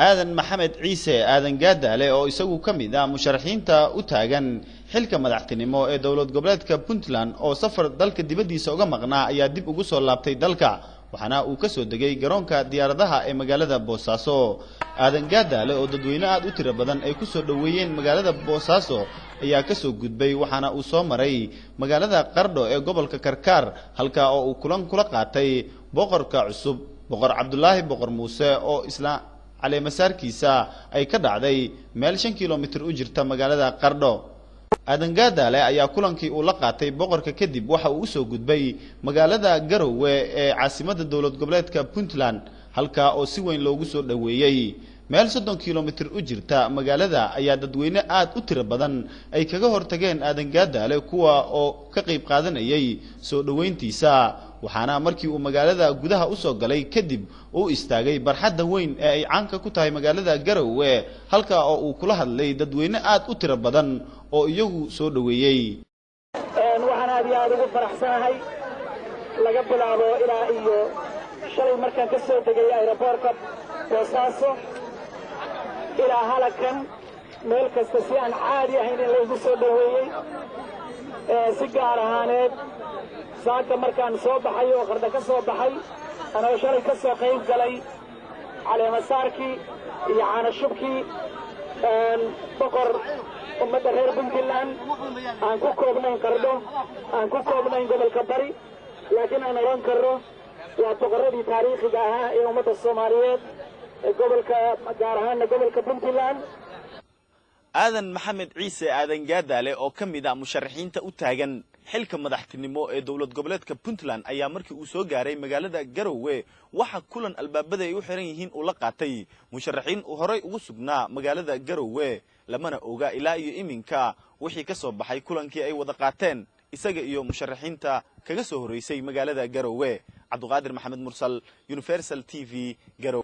aadan maxamed ciise aadan gaadaale oo isagu ka mid ah musharaxiinta u taagan xilka madaxtinimo ee dowlad goboleedka Puntland oo safar dalka dibadiisa uga maqnaa ayaa dib ugu soo laabtay dalka waxaana uu ka soo degay garoonka diyaaradaha ee magaalada Boosaaso aadan gaadaale oo dadweyne aad u tiro badan ay ku soo dhaweeyeen magaalada Boosaaso ayaa ka soo gudbay waxaana uu soo maray magaalada Qardho ee gobolka Karkaar halka oo uu kulan kula qaatay boqorka cusub boqor Cabdullaahi boqor Muuse oo isla على مسار كيسا أي كدعدي ميل 5 كيلومتر أجرتا مقالة قردو آدن قادالة أيا كلانكي أولاقاتي بقرك كدب وحا أوسو قدبي مقالة قرو عاصمة الدولة قبلتك بونتلان هلكا أو سيوين لوغسو دويي ميل 6 كيلومتر أجرتا مقالة أيا دادوينة آد أتربادان أي كغهر تغين آدن قادالة كوا أو كقيب قادن أيي سو دوين تيسا waxaana markii uu magaalada gudaha u soo galay kadib uu istaagay barxadda weyn ee ay caanka ku tahay magaalada Garowe halka oo uu kula hadlay dadweyne aad u tiro badan oo iyagu soo dhaweeyay waxaan aad ugu faraxsanahay laga bilaabo ilaa iyo shalay markaan ka soo degay aeroportka Boosaaso ilaa halkan meel kasta si aan caadi ahayn in lagu soo dhaweeyay si gaar ahaaneed saaka markaan soo baxay oo qarda ka soo baxay anoo shalay ka soo qayb galay caleemasaarkii iyo caana shubkii boqor ummadda reer Puntland aan ku koobnayn Qardho aan ku koobnayn gobolka bari laakiin aan oran karo waa boqoradii taariikhiga ahaa ee ummadda Soomaaliyeed ee gobolka gaar ahaan gobolka Puntland aadan maxamed ciise aadan gaadaale oo ka mid ah musharaxiinta u taagan xilka madaxtinimo ee dowlad goboleedka Puntland ayaa markii uu soo gaaray magaalada Garowe waxa kulan albaabada ay u xiran yihiin uu la qaatay musharaxiin u horay ugu sugnaa magaalada Garowe lamana oga ilaa iyo iminka wixii ka soo baxay kulankii ay wada qaateen isaga iyo musharaxiinta kaga soo horeysay magaalada Garowe Cabduqaadir Maxamed Mursal Universal TV Garowe